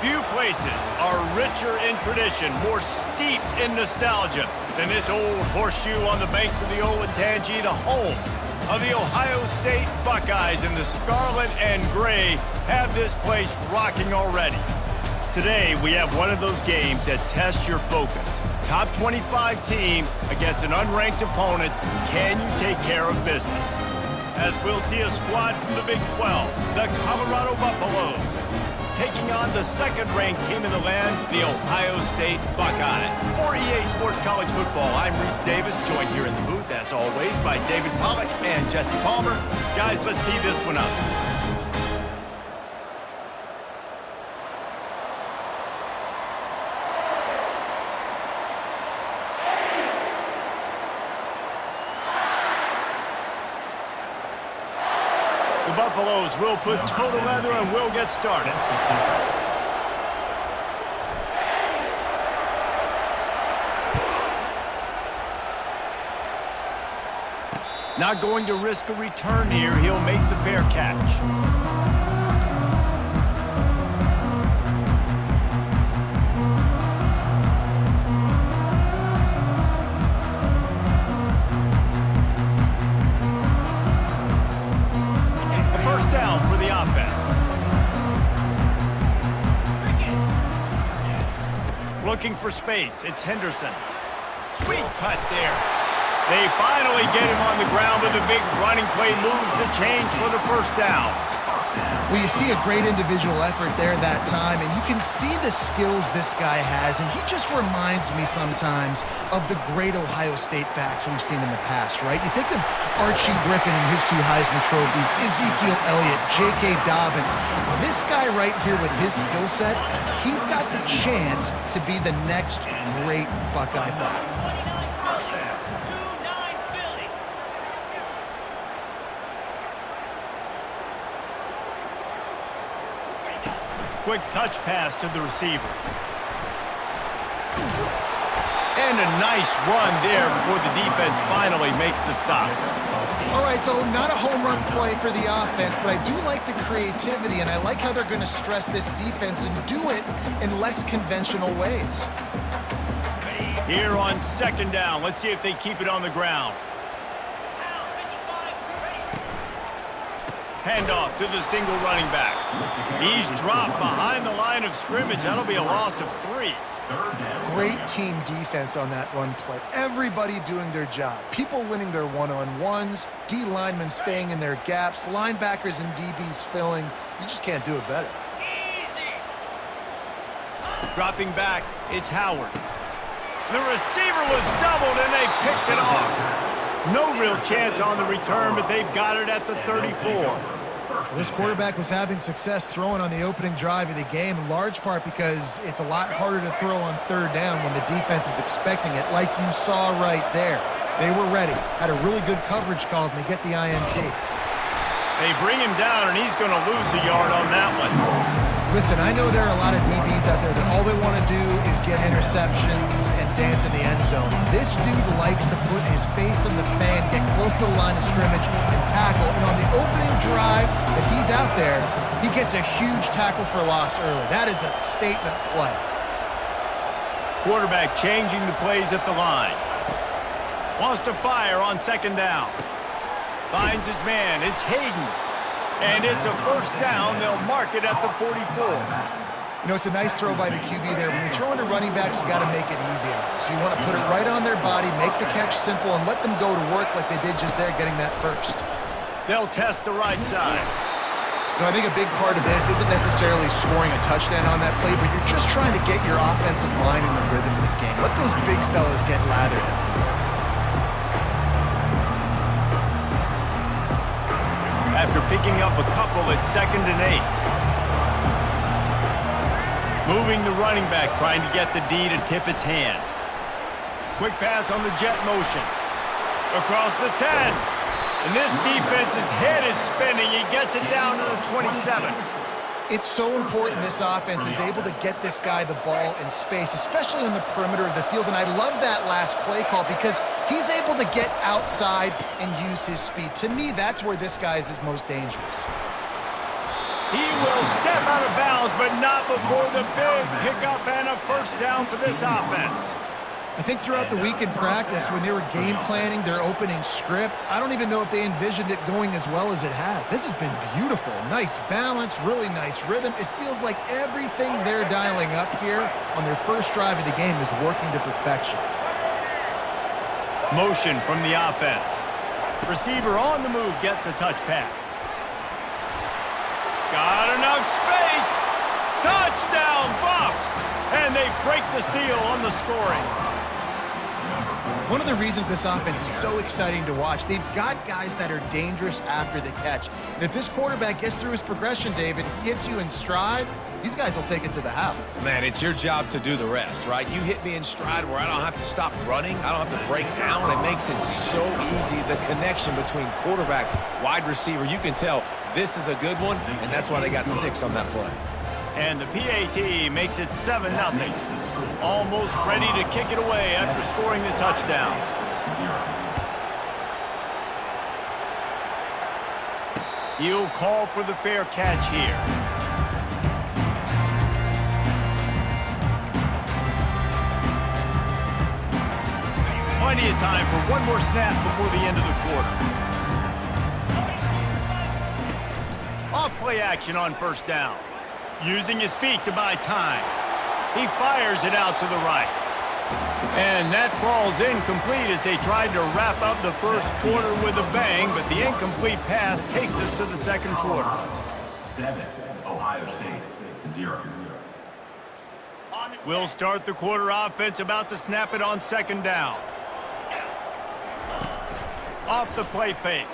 Few places are richer in tradition, more steeped in nostalgia than this old horseshoe on the banks of the Olentangy, the home of the Ohio State Buckeyes, and the scarlet and gray have this place rocking already. Today, we have one of those games that tests your focus. Top 25 team against an unranked opponent. Can you take care of business? As we'll see a squad from the Big 12, the Colorado Buffaloes, taking on the second-ranked team in the land, the Ohio State Buckeyes. For EA Sports College Football, I'm Reese Davis, joined here in the booth, as always, by David Pollack and Jesse Palmer. Guys, let's tee this one up. The Buffaloes will put total leather and we'll get started. Not going to risk a return here. He'll make the fair catch. Looking for space, it's Henderson. Sweet cut there. They finally get him on the ground, but the big running play moves the chains for the first down. Well, you see a great individual effort there that time, and you can see the skills this guy has, and he just reminds me sometimes of the great Ohio State backs we've seen in the past, right? You think of Archie Griffin and his 2 Heisman trophies, Ezekiel Elliott, J.K. Dobbins. This guy right here with his skill set, he's got the chance to be the next great Buckeye back. Quick touch pass to the receiver. And a nice run there before the defense finally makes the stop. All right, so not a home run play for the offense, but I do like the creativity, and I like how they're going to stress this defense and do it in less conventional ways. Here on second down, let's see if they keep it on the ground. Handoff to the single running back. He's dropped behind the line of scrimmage. That'll be a loss of 3. Great team defense on that run play. Everybody doing their job. People winning their one-on-ones, D linemen staying in their gaps, linebackers and DBs filling. You just can't do it better. Dropping back, it's Howard. The receiver was doubled and they picked it off. No real chance on the return, but they've got it at the 34. This quarterback was having success throwing on the opening drive of the game, in large part because it's a lot harder to throw on third down when the defense is expecting it, like you saw right there. They were ready, had a really good coverage call, and they get the INT. They bring him down, and he's going to lose a yard on that one. Listen, I know there are a lot of DBs out there that all they want to do is get interceptions and dance in the end zone. This dude likes to put his face in the fan, get close to the line of scrimmage, and tackle. And on the opening drive that he's out there, he gets a huge tackle for loss early. That is a statement play. Quarterback changing the plays at the line. Wants to fire on second down. Finds his man. It's Hayden. And it's a first down. They'll mark it at the 44. You know, it's a nice throw by the QB there. When you throw into running backs, you got to make it easy on them. So you want to put it right on their body, make the catch simple, and let them go to work like they did just there, getting that first. They'll test the right side. You know, I think a big part of this isn't necessarily scoring a touchdown on that play, but you're just trying to get your offensive line in the rhythm of the game. Let those big fellas get lathered up. After picking up a couple at 2nd and 8. Moving the running back, trying to get the D to tip its hand. Quick pass on the jet motion. Across the 10. And this defense's head is spinning. He gets it down to the 27. It's so important this offense is able to get this guy the ball in space, especially in the perimeter of the field. And I love that last play call because he's able to get outside and use his speed. To me, that's where this guy is most dangerous. He will step out of bounds, but not before the big pickup and a first down for this offense. I think throughout the week in practice, when they were game planning their opening script, I don't even know if they envisioned it going as well as it has. This has been beautiful. Nice balance, really nice rhythm. It feels like everything they're dialing up here on their first drive of the game is working to perfection. Motion from the offense. Receiver on the move gets the touch pass. Got enough space. Touchdown, Buffs! And they break the seal on the scoring. One of the reasons this offense is so exciting to watch, they've got guys that are dangerous after the catch. And if this quarterback gets through his progression, David, hits you in stride, these guys will take it to the house. Man, it's your job to do the rest, right? You hit me in stride where I don't have to stop running. I don't have to break down. It makes it so easy. The connection between quarterback, wide receiver, you can tell this is a good one, and that's why they got 6 on that play. And the PAT makes it 7-0. Almost ready to kick it away after scoring the touchdown. He'll call for the fair catch here. Plenty of time for one more snap before the end of the quarter. Off play action on first down. Using his feet to buy time. He fires it out to the right. And that falls incomplete as they tried to wrap up the first quarter with a bang, but the incomplete pass takes us to the second quarter. 7, Ohio State, 0. We'll start the quarter offense, about to snap it on second down. Off the play fake.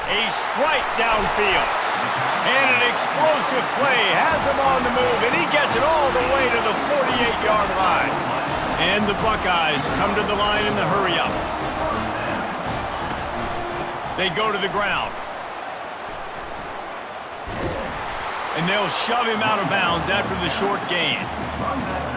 A strike downfield. And an explosive play has him on the move, and he gets it all the way to the 48-yard line. And the Buckeyes come to the line in the hurry-up. They go to the ground. And they'll shove him out of bounds after the short gain.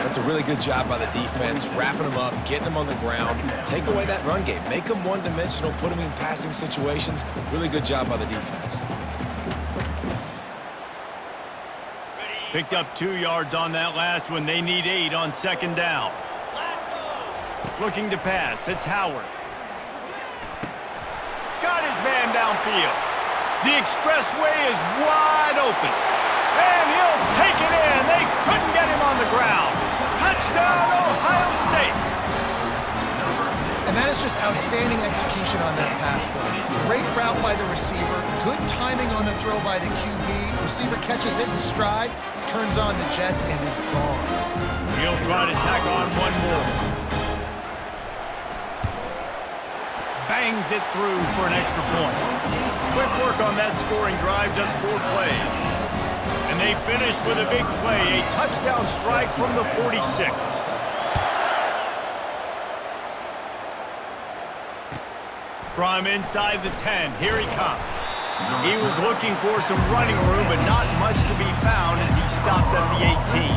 That's a really good job by the defense, wrapping him up, getting him on the ground. Take away that run game. Make him one-dimensional, put him in passing situations. Really good job by the defense. Picked up 2 yards on that last one. They need 8 on second down. Looking to pass. It's Howard. Got his man downfield. The expressway is wide open. And he'll take it in. They couldn't get him on the ground. Touchdown, Ohio State. And that is just outstanding execution on that pass play. Great route by the receiver, good timing on the throw by the QB. Receiver catches it in stride, turns on the jets, and is gone. He'll try to tack on one more. Bangs it through for an extra point. Quick work on that scoring drive, just 4 plays. And they finish with a big play, a touchdown strike from the 46. From inside the 10, here he comes. He was looking for some running room, but not much to be found as he stopped at the 18.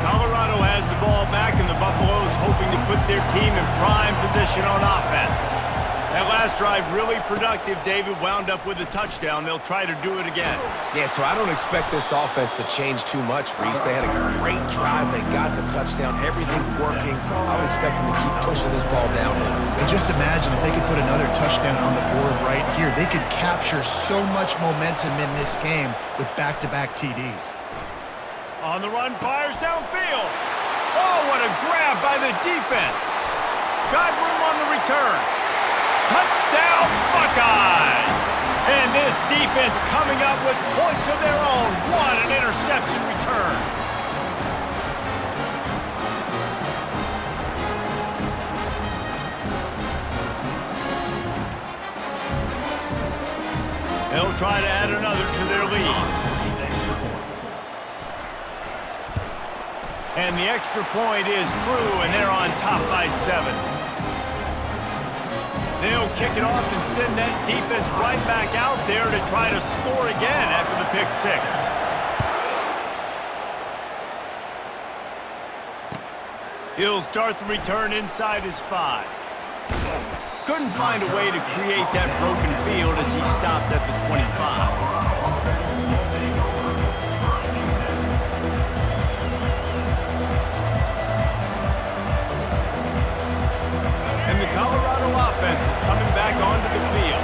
Colorado has the ball back, and the Buffaloes hoping to put their team in prime position on offense. That last drive really productive. David wound up with a touchdown. They'll try to do it again. Yeah, so I don't expect this offense to change too much, Reese. They had a great drive. They got the touchdown. Everything working. I would expect them to keep pushing this ball downhill. And just imagine if they could put another touchdown on the board right here. They could capture so much momentum in this game with back-to-back TDs. On the run, fires downfield. Oh, what a grab by the defense. Got room on the return. Touchdown, Buckeyes! And this defense coming up with points of their own. What an interception return. They'll try to add another to their lead. And the extra point is true, and they're on top by 7. They'll kick it off and send that defense right back out there to try to score again after the pick 6. He'll start the return inside his 5. couldn't find a way to create that broken field as he stopped at the 25. And the Colorado offense is coming back onto the field.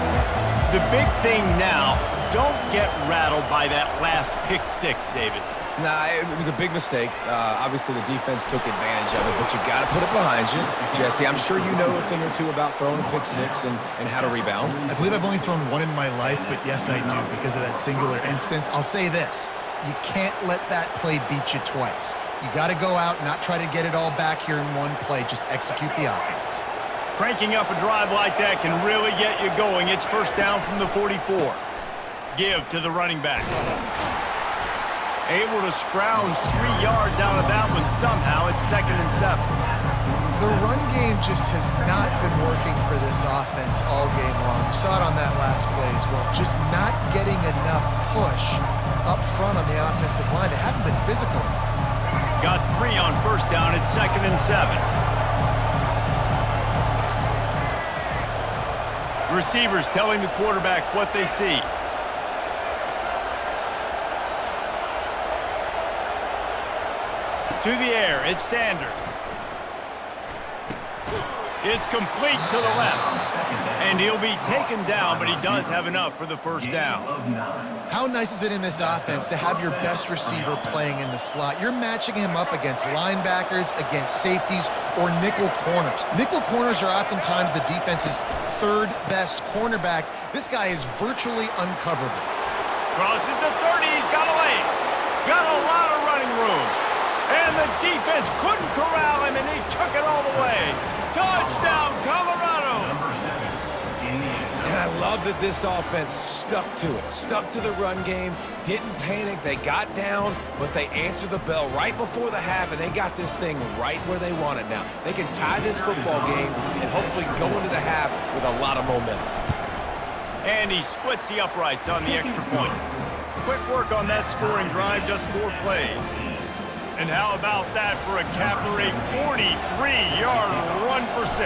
The big thing now, don't get rattled by that last pick six, David. Nah, it was a big mistake. Obviously, the defense took advantage of it, but you got to put it behind you. Jesse, I'm sure you know a thing or two about throwing a pick six and how to rebound. I believe I've only thrown one in my life, but yes, I do because of that singular instance. I'll say this. You can't let that play beat you twice. You got to go out and not try to get it all back here in one play. Just execute the offense. Cranking up a drive like that can really get you going. It's first down from the 44. Give to the running back. Able to scrounge 3 yards out of that one somehow. It's 2nd and 7. The run game just has not been working for this offense all game long. We saw it on that last play as well. Just not getting enough push up front on the offensive line. They haven't been physical. Got 3 on first down. It's 2nd and 7. Receivers telling the quarterback what they see. To the air, it's Sanders. It's complete to the left. And he'll be taken down, but he does have enough for the first down. How nice is it in this offense to have your best receiver playing in the slot? You're matching him up against linebackers, against safeties, or nickel corners. Nickel corners are oftentimes the defense's third best cornerback. This guy is virtually uncoverable. Crosses the 30, he's got a lane. Got a lot of running room. And the defense couldn't corral him, and he took it all the way. Touchdown, Colorado! And I love that this offense stuck to it, stuck to the run game, didn't panic. They got down, but they answered the bell right before the half, and they got this thing right where they want it now. They can tie this football game and hopefully go into the half with a lot of momentum. And he splits the uprights on the extra point. Quick work on that scoring drive, just 4 plays. And how about that for a Capital 43-yard run for 6?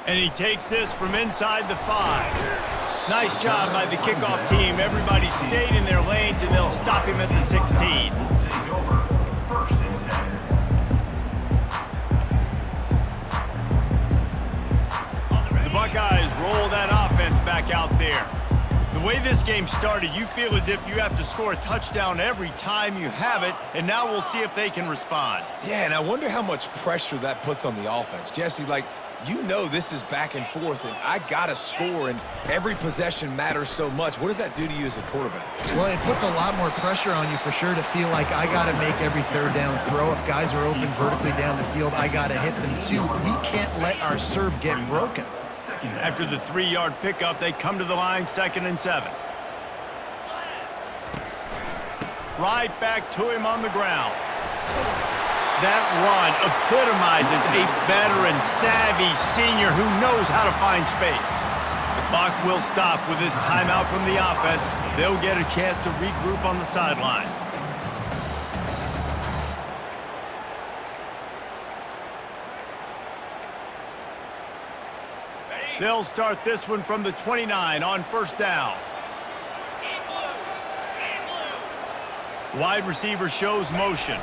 And he takes this from inside the 5. Nice job by the kickoff team. Everybody stayed in their lanes, and they'll stop him at the 16. The Buckeyes roll that offense back out there. The way this game started, you feel as if you have to score a touchdown every time you have it, and now we'll see if they can respond. Yeah, and I wonder how much pressure that puts on the offense. Jesse, like, you know this is back and forth, and I got to score, and every possession matters so much. What does that do to you as a quarterback? Well, it puts a lot more pressure on you for sure to feel like I got to make every third down throw. If guys are open vertically down the field, I got to hit them too. We can't let our serve get broken. After the 3-yard pickup, they come to the line, 2nd and 7. Right back to him on the ground. That run epitomizes a veteran, savvy senior who knows how to find space. The clock will stop with this timeout from the offense. They'll get a chance to regroup on the sideline. They'll start this one from the 29 on first down. Wide receiver shows motion.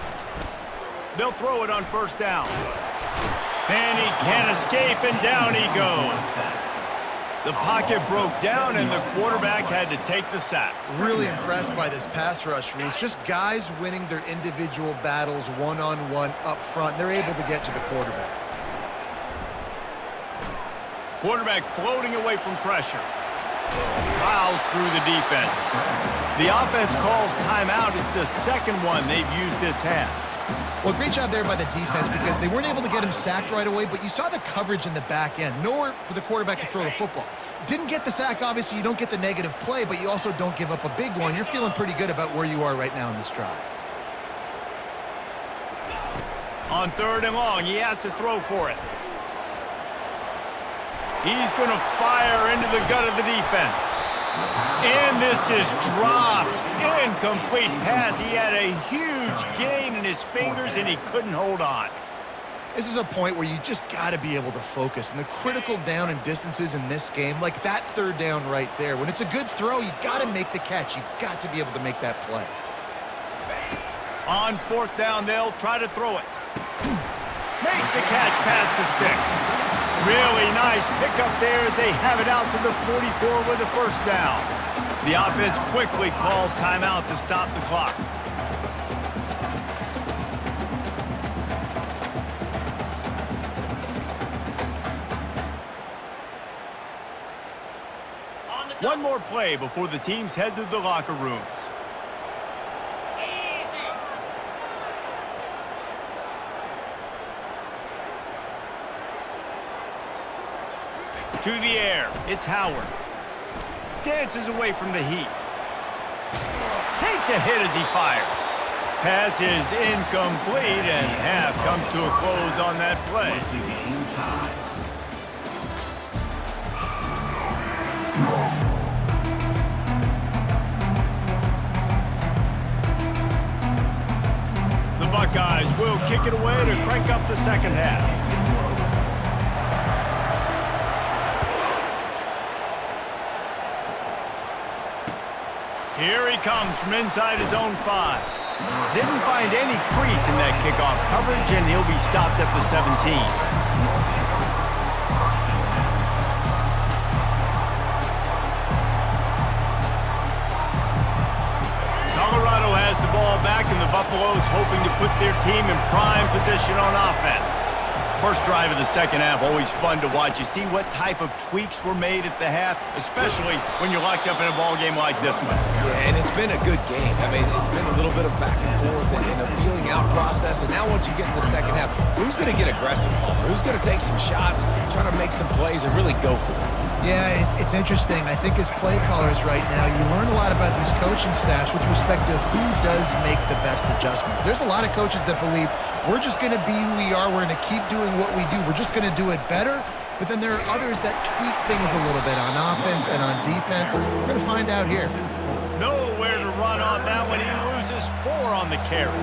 They'll throw it on first down. And he can't escape, and down he goes. The pocket broke down, and the quarterback had to take the sack. Really impressed by this pass rush, Reese. Just guys winning their individual battles one-on-one up front. They're able to get to the quarterback. Quarterback floating away from pressure. Fouls through the defense. The offense calls timeout. It's the second one they've used this half. Well, great job there by the defense because they weren't able to get him sacked right away, but you saw the coverage in the back end. Nowhere for the quarterback to throw the football. Didn't get the sack, obviously. You don't get the negative play, but you also don't give up a big one. You're feeling pretty good about where you are right now in this drive. On 3rd and long, he has to throw for it. He's going to fire into the gut of the defense. And this is dropped. Incomplete pass. He had a huge gain in his fingers, and he couldn't hold on. This is a point where you just got to be able to focus. And the critical down and distances in this game, like that third down right there, when it's a good throw, you got to make the catch. You've got to be able to make that play. On fourth down, they'll try to throw it. Makes the catch past the sticks. Really nice pickup there as they have it out to the 44 with the first down. The offense quickly calls timeout to stop the clock. One more play before the teams head to the locker rooms. To the air, it's Howard. Dances away from the heat. Takes a hit as he fires. Pass is incomplete, and half comes to a close on that play. The Buckeyes will kick it away to crank up the second half. Here he comes from inside his own 5. Didn't find any crease in that kickoff coverage, and he'll be stopped at the 17. Colorado has the ball back, and the Buffaloes hoping to put their team in prime position on offense. First drive of the second half, always fun to watch. You see what type of tweaks were made at the half, especially when you're locked up in a ball game like this one. Yeah, and it's been a good game. I mean, it's been a little bit of back and forth and a feeling out process. And now once you get in the second half, who's going to get aggressive, Palmer? Who's going to take some shots, try to make some plays, and really go for it? Yeah, it's interesting. I think as play callers right now, you learn a lot about these coaching staffs with respect to who does make the best adjustments. There's a lot of coaches that believe we're just going to be who we are. We're going to keep doing what we do. We're just going to do it better. But then there are others that tweak things a little bit on offense and on defense. We're going to find out here. Nowhere to run on that one. He loses 4 on the carry.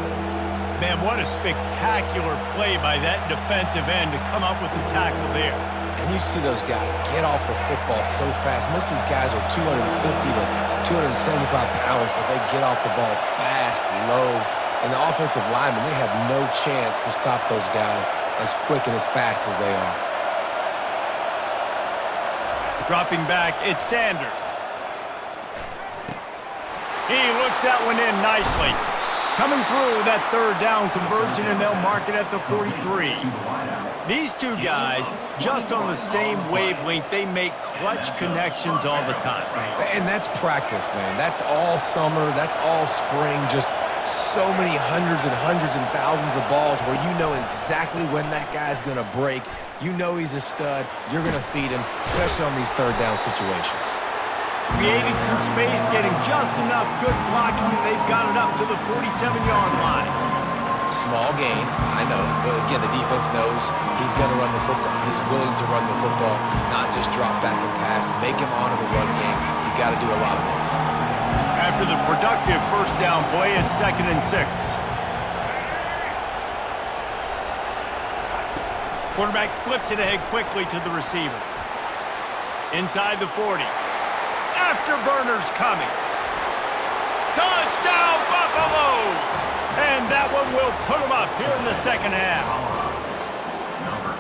Man, what a spectacular play by that defensive end to come up with the tackle there. And you see those guys get off the football so fast. Most of these guys are 250 to 275 pounds, but they get off the ball fast, low. And the offensive linemen, they have no chance to stop those guys as quick and as fast as they are. Dropping back, it's Sanders. He looks that one in nicely. Coming through that third down conversion, and they'll mark it at the 43. These two guys, just on the same wavelength, they make clutch connections all the time. And that's practice, man. That's all summer. That's all spring. Just so many hundreds and thousands of balls where you know exactly when that guy's going to break. You know he's a stud. You're going to feed him, especially on these third down situations. Creating some space, getting just enough good blocking, and they've got it up to the 47-yard line. Small gain, I know, but again, the defense knows he's going to run the football. He's willing to run the football, not just drop back and pass, make him honor the run game. You got to do a lot of this. After the productive first down play, it's 2nd and 6. Quarterback flips it ahead quickly to the receiver. Inside the 40. Afterburners coming. Touchdown, Buffaloes! And that one will put them up here in the second half.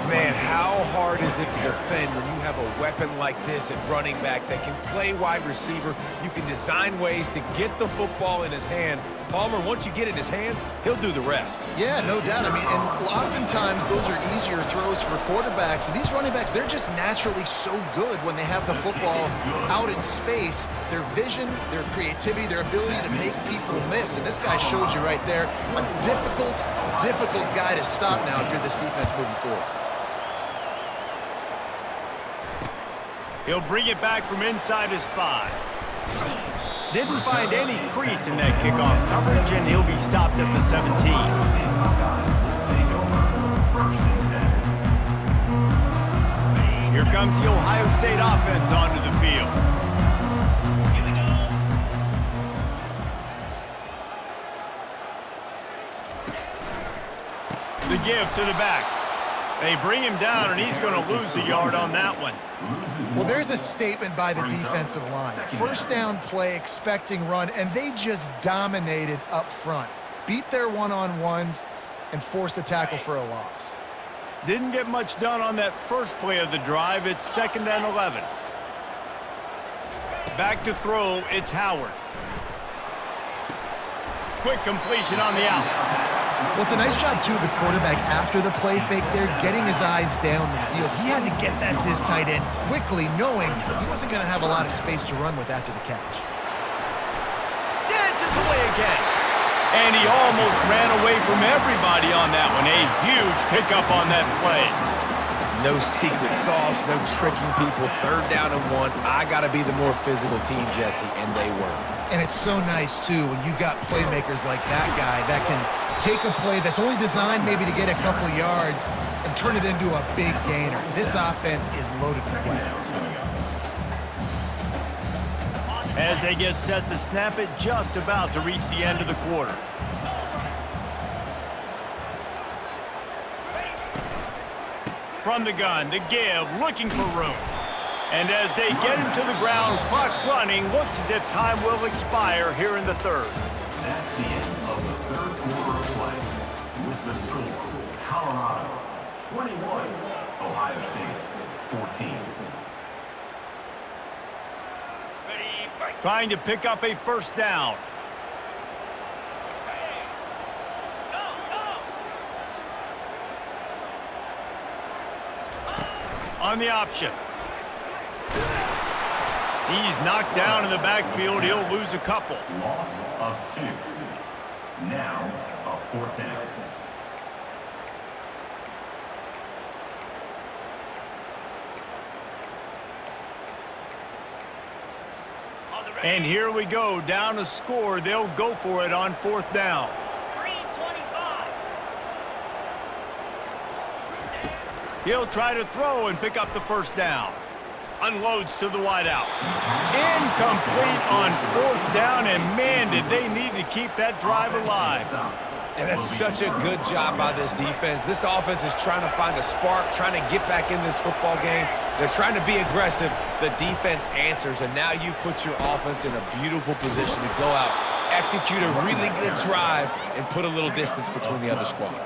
Man, how hard is it to defend when you have a weapon like this at running back that can play wide receiver? You can design ways to get the football in his hand. Palmer, once you get it in his hands, he'll do the rest. Yeah, no doubt. I mean, and oftentimes those are easier throws for quarterbacks. And these running backs, they're just naturally so good when they have the football out in space. Their vision, their creativity, their ability to make people miss. And this guy showed you right there, a difficult guy to stop now if you're this defense moving forward. He'll bring it back from inside his 5. Didn't find any crease in that kickoff coverage, and he'll be stopped at the 17. Here comes the Ohio State offense onto the field. The give to the back. They bring him down, and he's going to lose a yard on that one. Well, there's a statement by the defensive line. First down play, expecting run, and they just dominated up front. Beat their one-on-ones and forced a tackle for a loss. Didn't get much done on that first play of the drive. It's 2nd and 11. Back to throw, it's Howard. Quick completion on the out. Well, it's a nice job, too, of the quarterback after the play fake there, getting his eyes down the field. He had to get that to his tight end quickly, knowing he wasn't going to have a lot of space to run with after the catch. Dances away again. And he almost ran away from everybody on that one. A huge pickup on that play. No secret sauce, no tricking people. 3rd down and 1. I got to be the more physical team, Jesse, and they were. And it's so nice, too, when you've got playmakers like that guy that can take a play that's only designed maybe to get a couple yards and turn it into a big gainer. This offense is loaded with weapons. As they get set to snap it, just about to reach the end of the quarter. From the gun, the give, looking for room. And as they get him to the ground, clock running, looks as if time will expire here in the 3rd. That's the end of the 3rd quarter of play. With the score, Colorado 21, Ohio State 14. Trying to pick up a 1st down. On the option. He's knocked down in the backfield. He'll lose a couple. Loss of 2. Now a 4th down. And here we go, down a score. They'll go for it on 4th down. 3:25. He'll try to throw and pick up the 1st down. Unloads to the wideout. Incomplete on 4th down, and man, did they need to keep that drive alive. And that's such a good job by this defense. This offense is trying to find a spark, trying to get back in this football game. They're trying to be aggressive. The defense answers, and now you put your offense in a beautiful position to go out, execute a really good drive, and put a little distance between the other squad.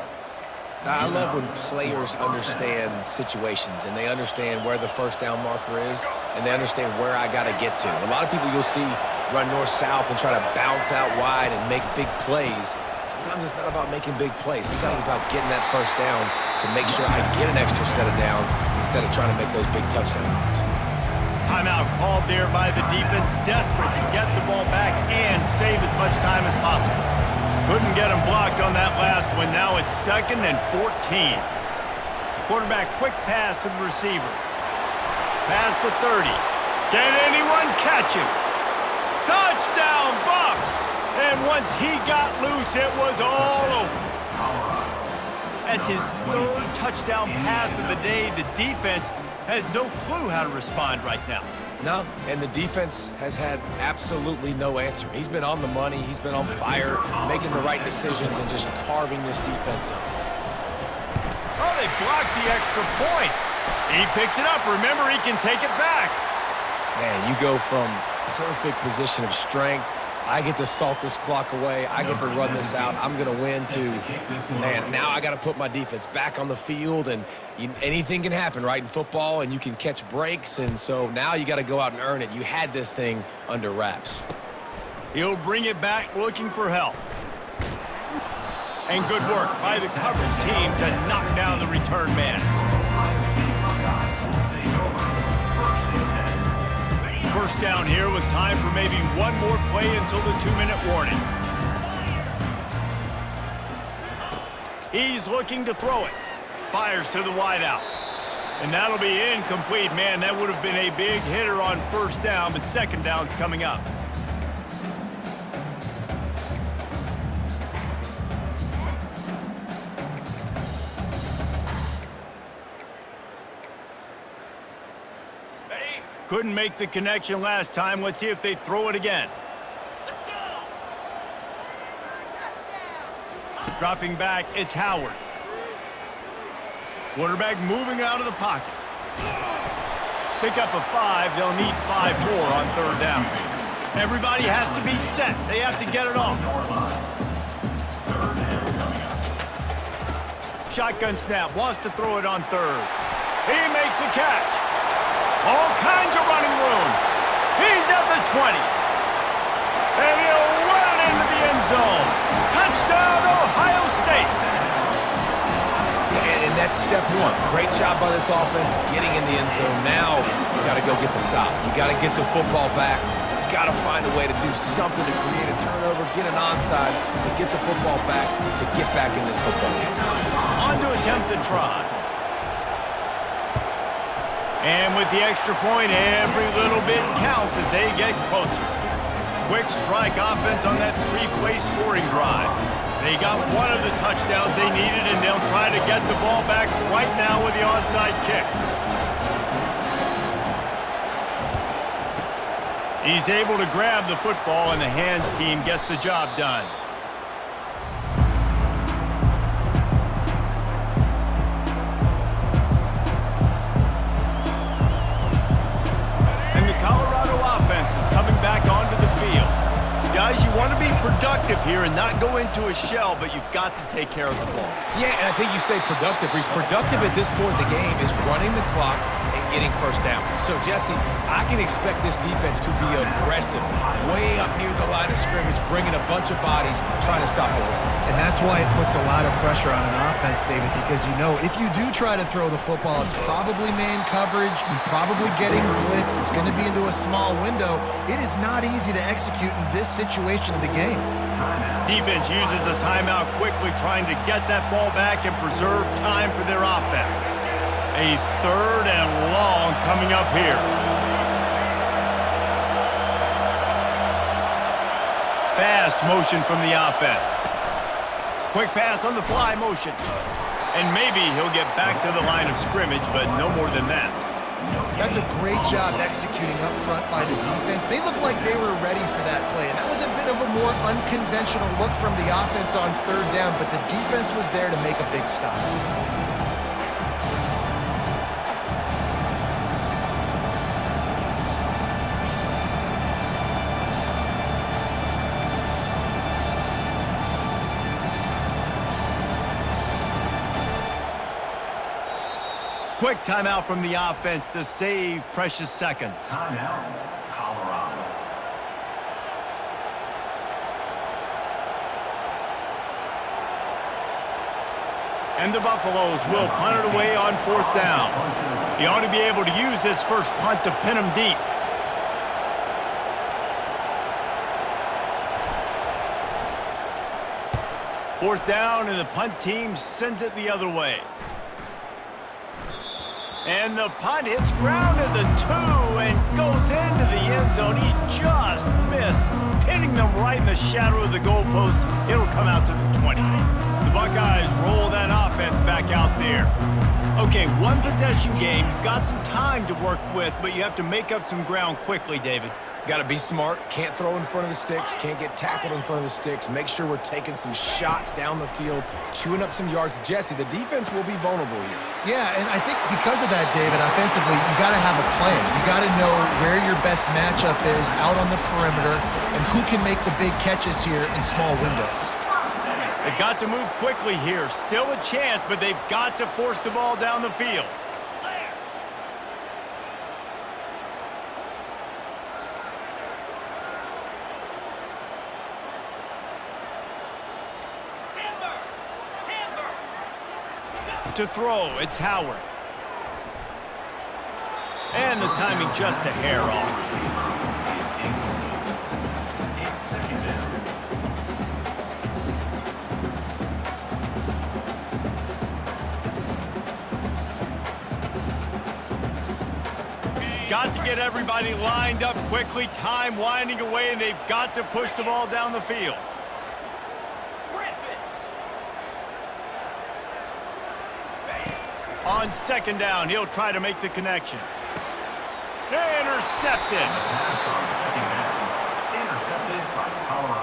I love when players understand situations, and they understand where the 1st down marker is, and they understand where I got to get to. A lot of people you'll see run north-south and try to bounce out wide and make big plays. Sometimes it's not about making big plays. Sometimes it's about getting that 1st down to make sure I get an extra set of downs instead of trying to make those big touchdown runs. Timeout called there by the defense, desperate to get the ball back and save as much time as possible. Couldn't get him blocked on that last one. Now it's 2nd and 14. Quarterback quick pass to the receiver. Pass the 30. Can anyone catch him? Touchdown, Buffs! And once he got loose, it was all over. That's his 3rd touchdown pass of the day. The defense has no clue how to respond right now. No, and the defense has had absolutely no answer. He's been on the money. He's been on fire, making the right decisions and just carving this defense up. Oh, they blocked the extra point. He picks it up. Remember, he can take it back. Man, you go from perfect position of strength. I get to salt this clock away. I get to run this out. I'm going to win to, man, now I got to put my defense back on the field, and anything can happen, right, in football, and you can catch breaks, and so now you got to go out and earn it. You had this thing under wraps. He'll bring it back looking for help. And good work by the coverage team to knock down the return man. First down here with time for maybe one more play until the 2-minute warning. He's looking to throw it. Fires to the wideout. And that'll be incomplete. Man, that would have been a big hitter on 1st down, but 2nd down's coming up. Couldn't make the connection last time. Let's see if they throw it again. Let's go. Dropping back, it's Howard. Quarterback moving out of the pocket. Pick up a 5. They'll need 5 more on third down. Everybody has to be set. They have to get it off. Shotgun snap. Wants to throw it on third. He makes a catch. All kinds of running room. He's at the 20. And he'll run it into the end zone. Touchdown, Ohio State. Yeah, and that's step one. Great job by this offense getting in the end zone. Now you got to go get the stop. You got to get the football back. You got to find a way to do something to create a turnover, get an onside, to get the football back, to get back in this football game. On to attempt the try. And with the extra point, every little bit counts as they get closer. Quick strike offense on that 3-play scoring drive. They got one of the touchdowns they needed, and they'll try to get the ball back right now with the onside kick. He's able to grab the football, and the hands team gets the job done. And the Colorado offense is coming back onto the field. Guys, you want to be productive here and not go into a shell, but you've got to take care of the ball. Yeah, and I think you say productive. He's productive at this point in the game is running the clock and getting first down. So, Jesse, I can expect this defense to be aggressive, way up near the line of scrimmage, bringing a bunch of bodies, trying to stop the run. And that's why it puts a lot of pressure on an offense, David, because you know if you do try to throw the football, it's probably man coverage, you're probably getting blitzed, it's going to be into a small window. It is not easy to execute in this situation of the game. Defense uses a timeout quickly, trying to get that ball back and preserve time for their offense. A 3rd and long coming up here. Fast motion from the offense. Quick pass on the fly motion. And maybe he'll get back to the line of scrimmage, but no more than that. That's a great job executing up front by the defense. They looked like they were ready for that play, and that was a bit of a more unconventional look from the offense on 3rd down, but the defense was there to make a big stop. Quick timeout from the offense to save precious seconds. Timeout, Colorado. And the Buffaloes will punt it away on 4th down. He ought to be able to use this first punt to pin him deep. Fourth down, and the punt team sends it the other way. And the punt hits ground at the 2 and goes into the end zone. He just missed, pinning them right in the shadow of the goalpost. It'll come out to the 20. The Buckeyes roll that offense back out there. Okay, one possession game. You've got some time to work with, but you have to make up some ground quickly, David. Got to be smart. Can't throw in front of the sticks. Can't get tackled in front of the sticks. Make sure we're taking some shots down the field, chewing up some yards. Jesse, the defense will be vulnerable here. Yeah, and I think because of that, David, offensively, you got to have a plan. You got to know where your best matchup is out on the perimeter and who can make the big catches here in small windows. They've got to move quickly here. Still a chance, but they've got to force the ball down the field. To throw, it's Howard. And the timing just a hair off. Got to get everybody lined up quickly, time winding away, and they've got to push the ball down the field. On 2nd down, he'll try to make the connection. Intercepted. Pass on 2nd down. Intercepted by Colorado.